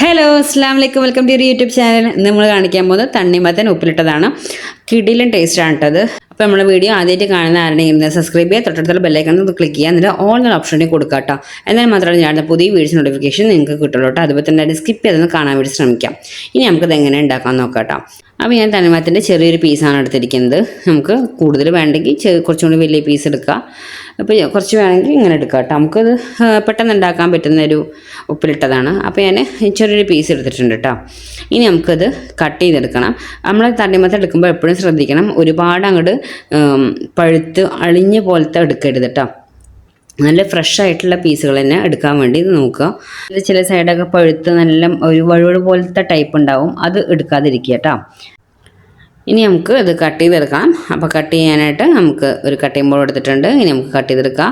Hello അസ്സാം വലൈക്കും welcome to YouTube channel. നമ്മൾ കാണിക്കാൻ പോകുന്നത് തണ്ണിമത്തൻ ഉപ്പിലിട്ടതാണ്. കിടിലൻ ടേസ്റ്റാണ് കേട്ടത്. അപ്പോൾ നമ്മുടെ വീഡിയോ ആദ്യമായിട്ട് കാണുന്ന ആരുടെയും സബ്സ്ക്രൈബ് ചെയ്യുക, തൊട്ടടുത്തുള്ള ബെല്ലൈക്കൺ ക്ലിക്ക് ചെയ്യുക, എന്നിട്ട് ഓൾ എന്ന ഓപ്ഷനിൽ കൊടുക്കുക കേട്ടോ. എന്നാൽ മാത്രമേ ഞാൻ പുതിയ വീഡിയോസ് നോട്ടിഫിക്കേഷൻ നിങ്ങൾക്ക് കിട്ടുള്ളൂ കേട്ടോ. അതുപോലെ തന്നെ സ്കിപ്പ് ചെയ്തൊന്ന് കാണാൻ വേണ്ടി ശ്രമിക്കാം. ഇനി നമുക്കത് എങ്ങനെ ഉണ്ടാക്കാൻ നോക്കാം കേട്ടോ. അപ്പോൾ ഞാൻ തണ്ണിമത്തൻ്റെ ചെറിയൊരു പീസാണ് എടുത്തിരിക്കുന്നത്. നമുക്ക് കൂടുതൽ വേണ്ടെങ്കിൽ കുറച്ചും കൂടി വലിയ പീസ് എടുക്കുക. അപ്പോൾ കുറച്ച് വേണമെങ്കിൽ ഇങ്ങനെ എടുക്കാം കേട്ടോ. നമുക്കത് പെട്ടെന്ന് ഉണ്ടാക്കാൻ പറ്റുന്നൊരു ഉപ്പിലിട്ടതാണ്. അപ്പോൾ ഞാൻ ചെറിയൊരു പീസ് എടുത്തിട്ടുണ്ട് കേട്ടോ. ഇനി നമുക്കത് കട്ട് ചെയ്തെടുക്കണം. നമ്മൾ തണ്ണിമത്തൻ എടുക്കുമ്പോൾ എപ്പോഴും ശ്രദ്ധിക്കണം, ഒരുപാട് അങ്ങോട്ട് പഴുത്ത് അളിഞ്ഞ പോലത്തെ എടുക്കരുത് കേട്ടോ. നല്ല ഫ്രഷ് ആയിട്ടുള്ള പീസുകൾ തന്നെ എടുക്കാൻ വേണ്ടി നോക്കുക. ചില സൈഡൊക്കെ പഴുത്ത് നല്ല ഒരു വഴുവഴു പോലത്തെ ടൈപ്പ് ഉണ്ടാവും, അത് എടുക്കാതിരിക്കുക കേട്ടോ. ഇനി നമുക്ക് ഇത് കട്ട് ചെയ്തെടുക്കാം. അപ്പോൾ കട്ട് ചെയ്യാനായിട്ട് നമുക്ക് ഒരു കട്ടിംഗ് ബോർഡ് എടുത്തിട്ടുണ്ട്. ഇനി നമുക്ക് കട്ട് ചെയ്തെടുക്കാം.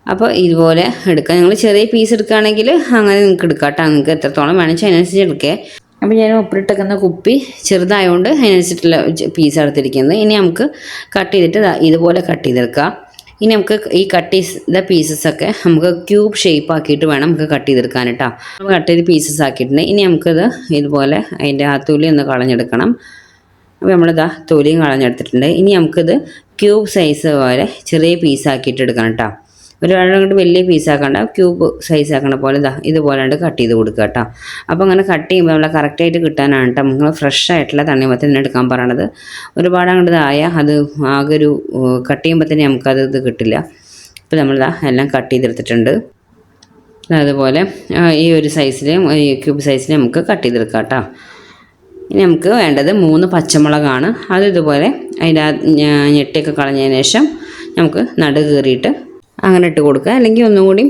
അപ്പോൾ ഇതുപോലെ എടുക്കാം. നിങ്ങൾ ചെറിയ പീസ് എടുക്കുകയാണെങ്കിൽ അങ്ങനെ നിങ്ങൾക്ക് എടുക്കാം കേട്ടോ. നിങ്ങൾക്ക് എത്രത്തോളം വേണമെങ്കിൽ അതിനനുസരിച്ച് എടുക്കേ. അപ്പോൾ ഞാൻ ഉപ്പിലിട്ടേക്കുന്ന കുപ്പി ചെറുതായതുകൊണ്ട് അതിനനുസരിച്ചുള്ള പീസ് എടുത്തിരിക്കുന്നത്. ഇനി നമുക്ക് കട്ട് ചെയ്തിട്ട് ഇതുപോലെ കട്ട് ചെയ്തെടുക്കാം. ഇനി നമുക്ക് ഈ കട്ട് ചെയ്ത പീസസൊക്കെ നമുക്ക് ക്യൂബ് ഷേപ്പ് ആക്കിയിട്ട് വേണം നമുക്ക് കട്ട് ചെയ്തെടുക്കാൻ കേട്ടോ. കട്ട് ചെയ്ത് പീസസ് ആക്കിയിട്ടുണ്ട്. ഇനി നമുക്കിത് ഇതുപോലെ അതിൻ്റെ ആ തൊലി ഒന്ന് കളഞ്ഞെടുക്കണം. അപ്പോൾ നമ്മളിതാ തൊലിയും കളഞ്ഞെടുത്തിട്ടുണ്ട്. ഇനി നമുക്കിത് ക്യൂബ് സൈസ് പോലെ ചെറിയ പീസാക്കിയിട്ട് എടുക്കണം കേട്ടോ. ഒരു വെള്ളം കൊണ്ട് വലിയ പീസാക്കണ്ട, ക്യൂബ് സൈസ് ആക്കണ പോലെ ഇതുപോലെ കട്ട് ചെയ്ത് കൊടുക്കുക കേട്ടോ. അപ്പോൾ അങ്ങനെ കട്ട് ചെയ്യുമ്പോൾ നമ്മളെ കറക്റ്റായിട്ട് കിട്ടാനാണ് കേട്ടോ നിങ്ങൾ ഫ്രഷ് ആയിട്ടുള്ള തണ്ണിമത്തൻ എടുക്കാൻ പറയണത്. ഒരുപാട് അങ്ങോട്ട് ഇതായാൽ അത് ആകെ ഒരു കട്ട് ചെയ്യുമ്പോൾ തന്നെ നമുക്കത് കിട്ടില്ല. അപ്പോൾ നമ്മളിതാ എല്ലാം കട്ട് ചെയ്തെടുത്തിട്ടുണ്ട്. അതുപോലെ ഈ ഒരു സൈസിൽ ക്യൂബ് സൈസിൽ നമുക്ക് കട്ട് ചെയ്തെടുക്കാം കേട്ടോ. ഇനി നമുക്ക് വേണ്ടത് 3 പച്ചമുളകാണ്. അത് ഇതുപോലെ അതിൻ്റെ ഞെട്ടിയൊക്കെ കളഞ്ഞതിന് ശേഷം നമുക്ക് നടു കീറിയിട്ട് അങ്ങനെ ഇട്ട് കൊടുക്കുക. അല്ലെങ്കിൽ ഒന്നും കൂടി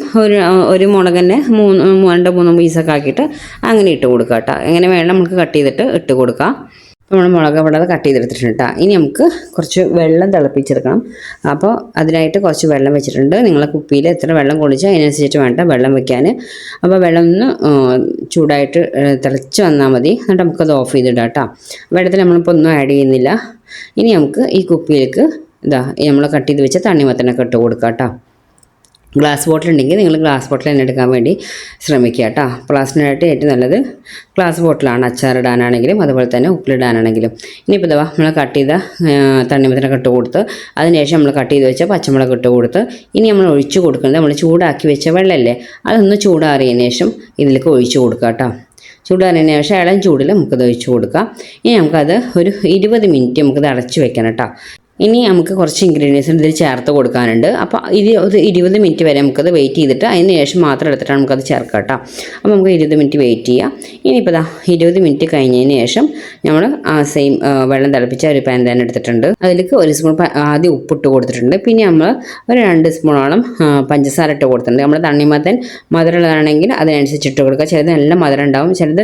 ഒരു മുളക് തന്നെ 2-3 പീസൊക്കെ ആക്കിയിട്ട് അങ്ങനെ ഇട്ട് കൊടുക്കുക കേട്ടോ. എങ്ങനെ വേണം നമുക്ക് കട്ട് ചെയ്തിട്ട് ഇട്ട് കൊടുക്കുക. നമ്മൾ മുളക് അവിടെ കട്ട് ചെയ്തെടുത്തിട്ടുണ്ട് കേട്ടോ. ഇനി നമുക്ക് കുറച്ച് വെള്ളം തിളപ്പിച്ചെടുക്കണം. അപ്പോൾ അതിനായിട്ട് കുറച്ച് വെള്ളം വെച്ചിട്ടുണ്ട്. നിങ്ങളെ കുപ്പിയിൽ എത്ര വെള്ളം കൊള്ളിച്ചാൽ അതിനനുസരിച്ച് വേണ്ട വെള്ളം വെക്കാൻ. അപ്പോൾ വെള്ളം ഒന്ന് ചൂടായിട്ട് തിളച്ച് വന്നാൽ മതി. എന്നിട്ട് നമുക്കത് ഓഫ് ചെയ്തിടാം കേട്ടോ. വെള്ളത്തിൽ നമ്മളിപ്പോൾ ഒന്നും ആഡ് ചെയ്യുന്നില്ല. ഇനി നമുക്ക് ഈ കുപ്പിയിലേക്ക് നമ്മൾ കട്ട് ചെയ്ത് വെച്ച തണ്ണിമത്തനൊക്കെ ഇട്ട് കൊടുക്കാം കേട്ടോ. ഗ്ലാസ് ബോട്ടിൽ ഉണ്ടെങ്കിൽ നിങ്ങൾ ഗ്ലാസ് ബോട്ടിൽ തന്നെ എടുക്കാൻ വേണ്ടി ശ്രമിക്കുക കേട്ടോ. പ്ലാസ്റ്റിനായിട്ട് ഏറ്റവും നല്ലത് ഗ്ലാസ് ബോട്ടിലാണ്, അച്ചാറിടാനാണെങ്കിലും അതുപോലെ തന്നെ ഉപ്പിലിടാനാണെങ്കിലും. ഇനിയിപ്പോൾ നമ്മൾ കട്ട് ചെയ്ത തണ്ണിമത്തനൊക്കെ ഇട്ട് കൊടുത്ത് അതിനുശേഷം നമ്മൾ കട്ട് ചെയ്ത് വെച്ച പച്ചമുളക് ഇട്ട് കൊടുത്ത് ഇനി നമ്മൾ ഒഴിച്ച് കൊടുക്കുന്നത് നമ്മൾ ചൂടാക്കി വെച്ച വെള്ളമല്ലേ, അതൊന്ന് ചൂടാറിയതിന് ശേഷം ഇതിലേക്ക് ഒഴിച്ച് കൊടുക്കുക കേട്ടോ. ചൂടാറിയതിന് ശേഷം ഇളം ചൂടിൽ നമുക്കത് ഒഴിച്ച് കൊടുക്കാം. ഇനി നമുക്കത് ഒരു 20 മിനിറ്റ് നമുക്കത് അടച്ച് വെക്കണം കേട്ടോ. ഇനി നമുക്ക് കുറച്ച് ഇൻഗ്രീഡിയൻസ് ഇതിൽ ചേർത്ത് കൊടുക്കാനുണ്ട്. അപ്പോൾ ഇത് ഒരു 20 മിനിറ്റ് വരെ നമുക്കത് വെയിറ്റ് ചെയ്തിട്ട് അതിന് ശേഷം മാത്രം എടുത്തിട്ടാണ് നമുക്കത് ചേർക്കാം കേട്ടോ. അപ്പോൾ നമുക്ക് 20 മിനിറ്റ് വെയിറ്റ് ചെയ്യാം. ഇനിയിപ്പോൾ 20 മിനിറ്റ് കഴിഞ്ഞതിന് ശേഷം നമ്മൾ സെയിം വെള്ളം തിളപ്പിച്ച ഒരു പാൻ തന്നെ എടുത്തിട്ടുണ്ട്. അതിലേക്ക് 1 സ്പൂൺ ആദ്യം ഉപ്പിട്ട് കൊടുത്തിട്ടുണ്ട്. പിന്നെ നമ്മൾ ഒരു 2 സ്പൂണോളം പഞ്ചസാര ഇട്ട് കൊടുത്തിട്ടുണ്ട്. നമ്മൾ തണ്ണിമത്തൻ മധുരമുള്ളതാണെങ്കിൽ അതിനനുസരിച്ച് ഇട്ട് കൊടുക്കുക. ചിലത് നല്ല മധുരം ഉണ്ടാവും, ചിലത്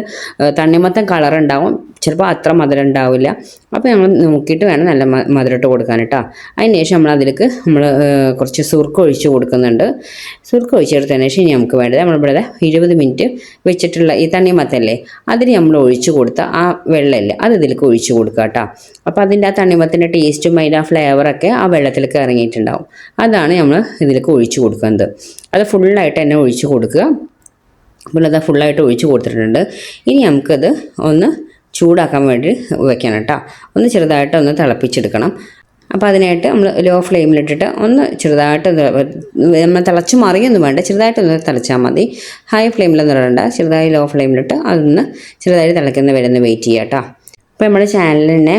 തണ്ണിമത്തൻ കളർ ഉണ്ടാവും, ചിലപ്പോൾ അത്ര മധുരം ഉണ്ടാവില്ല. അപ്പോൾ നമ്മൾ നോക്കിയിട്ട് വേണം നല്ല മധുരം ഇട്ട് കൊടുക്കാൻ കേട്ടോ. അതിന് ശേഷം അതിലേക്ക് കുറച്ച് സുർക്ക ഒഴിച്ച് കൊടുക്കുന്നുണ്ട്. സുർക്ക ഒഴിച്ചെടുത്തതിന് ശേഷം ഇനി നമുക്ക് വേണ്ടത് നമ്മളിവിടെ 20 മിനിറ്റ് വെച്ചിട്ടുള്ള ഈ തണ്ണിമത്തല്ലേ അതിന് നമ്മൾ ഒഴിച്ച് കൊടുത്ത ആ വെള്ളമല്ലേ അത് ഇതിലേക്ക് ഒഴിച്ച് കൊടുക്കുക കേട്ടോ. അപ്പോൾ അതിൻ്റെ ആ തണ്ണിമത്തിൻ്റെ ടേസ്റ്റും അതിൻ്റെ ആ ഫ്ലേവറൊക്കെ ആ വെള്ളത്തിലേക്ക് ഇറങ്ങിയിട്ടുണ്ടാവും. അതാണ് നമ്മൾ ഇതിലേക്ക് ഒഴിച്ച് കൊടുക്കുന്നത്. അത് ഫുള്ളായിട്ട് തന്നെ ഒഴിച്ച് കൊടുക്കുക. അപ്പോൾ അത് ഫുള്ളായിട്ട് ഒഴിച്ച് കൊടുത്തിട്ടുണ്ട്. ഇനി നമുക്കത് ഒന്ന് ചൂടാക്കാൻ വേണ്ടി വെക്കണം കേട്ടോ. ഒന്ന് ചെറുതായിട്ട് ഒന്ന് തിളപ്പിച്ചെടുക്കണം. അപ്പോൾ അതിനായിട്ട് നമ്മൾ ലോ ഫ്ലെയിമിലിട്ടിട്ട് ഒന്ന് ചെറുതായിട്ട് നമ്മൾ തിളച്ച് മറിയൊന്നും വേണ്ട, ചെറുതായിട്ടൊന്ന് തിളച്ചാൽ മതി. ഹൈ ഫ്ലെയിമിലൊന്നും ഇടണ്ട, ചെറുതായി ലോ ഫ്ലെയിമിലിട്ട് അതൊന്ന് ചെറുതായി തിളയ്ക്കുന്ന വരെ ഒന്ന് വെയിറ്റ് ചെയ്യാം കേട്ടോ. അപ്പോൾ നമ്മുടെ ചാനലിൽ തന്നെ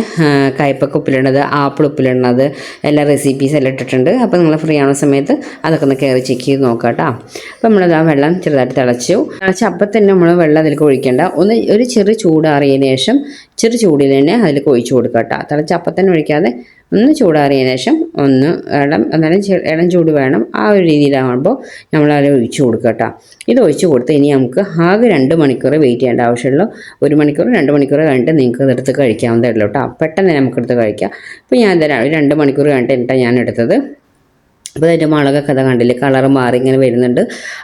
കയ്പക്ക ഉപ്പിലിടുന്നത്, ആപ്പിൾ ഉപ്പിലിടുന്നത് എല്ലാ റെസിപ്പീസ് എല്ലാം ഇട്ടിട്ടുണ്ട്. അപ്പോൾ നിങ്ങൾ ഫ്രീ ആവുന്ന സമയത്ത് അതൊക്കെ ഒന്ന് കയറി ചെക്ക് ചെയ്ത് നോക്കാം കേട്ടോ. അപ്പോൾ നമ്മളത് ആ വെള്ളം ചെറുതായിട്ട് തിളച്ച് അപ്പം തന്നെ നമ്മൾ വെള്ളം അതിലേക്ക് ഒഴിക്കേണ്ട. ഒരു ചെറു ചൂടാറിയതിന് ശേഷം ചെറു ചൂടിൽ തന്നെ അതിലേക്ക് ഒഴിച്ച് കൊടുക്കാം കേട്ടോ. തിളച്ച് അപ്പം തന്നെ ഒഴിക്കാതെ ഒന്ന് ചൂടാറിയതിന് ശേഷം ഒന്ന് ഇളം ചൂട് വേണം. ആ ഒരു രീതിയിലാകുമ്പോൾ നമ്മളത് ഒഴിച്ച് കൊടുക്കുക കേട്ടോ. ഇത് ഒഴിച്ച് കൊടുത്ത് ഇനി നമുക്ക് ആകെ 2 മണിക്കൂർ വെയിറ്റ് ചെയ്യേണ്ട ആവശ്യമുള്ളൂ. 1 മണിക്കൂർ 2 മണിക്കൂർ കഴിഞ്ഞിട്ട് നിങ്ങൾക്ക് ഇതെടുത്ത് കഴിക്കാവുന്നതേ ഉള്ളൂ കേട്ടോ. പെട്ടെന്ന് നമുക്കെടുത്ത് കഴിക്കാം. ഇപ്പോൾ ഞാൻ 2 മണിക്കൂർ കഴിഞ്ഞിട്ടാണ് ഞാൻ എടുത്തത്. അപ്പോൾ അതിൻ്റെ മുളകൊക്കെ അത് കണ്ടില്ലേ, കളറ് മാറി ഇങ്ങനെ വരുന്നുണ്ട്.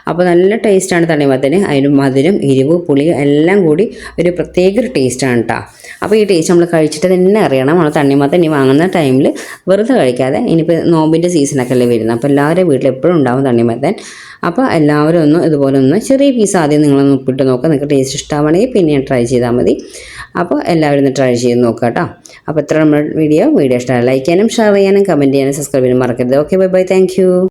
അപ്പോൾ നല്ല ടേസ്റ്റാണ് തണ്ണിമത്തന്. അതിന് മധുരം, എരിവ്, പുളി എല്ലാം കൂടി ഒരു പ്രത്യേക ടേസ്റ്റാണ് കേട്ടോ. അപ്പോൾ ഈ ടേസ്റ്റ് നമ്മൾ കഴിച്ചിട്ട് തന്നെ അറിയണം. നമ്മൾ തണ്ണിമത്തൻ ഇനി വാങ്ങുന്ന ടൈമിൽ വെറുതെ കഴിക്കാതെ, ഇനിയിപ്പോൾ നോമ്പിൻ്റെ സീസണൊക്കെ അല്ലേ വരുന്നത്, അപ്പോൾ എല്ലാവരുടെ വീട്ടിൽ എപ്പോഴും ഉണ്ടാവും തണ്ണിമത്തൻ. അപ്പോൾ എല്ലാവരും ഒന്ന് ഇതുപോലെ ഒന്ന് ചെറിയ പീസ് ആദ്യം നിങ്ങളൊന്ന് ഉപ്പിട്ട് നോക്കുക. നിങ്ങൾക്ക് ടേസ്റ്റ് ഇഷ്ടമാണെങ്കിൽ പിന്നെയും ട്രൈ ചെയ്താൽ മതി. അപ്പോൾ എല്ലാവരും ഒന്ന് ട്രൈ ചെയ്ത് നോക്കുക കേട്ടോ. അപ്പോൾ ഇത്ര നമ്മുടെ വീഡിയോ ഇഷ്ടമായി ലൈക്ക് ചെയ്യാനും ഷെയർ ചെയ്യാനും കമൻറ്റ് ചെയ്യാനും സബ്സ്ക്രൈബ് ചെയ്യാനും മറക്കരുത്. Okay, bye bye, thank you.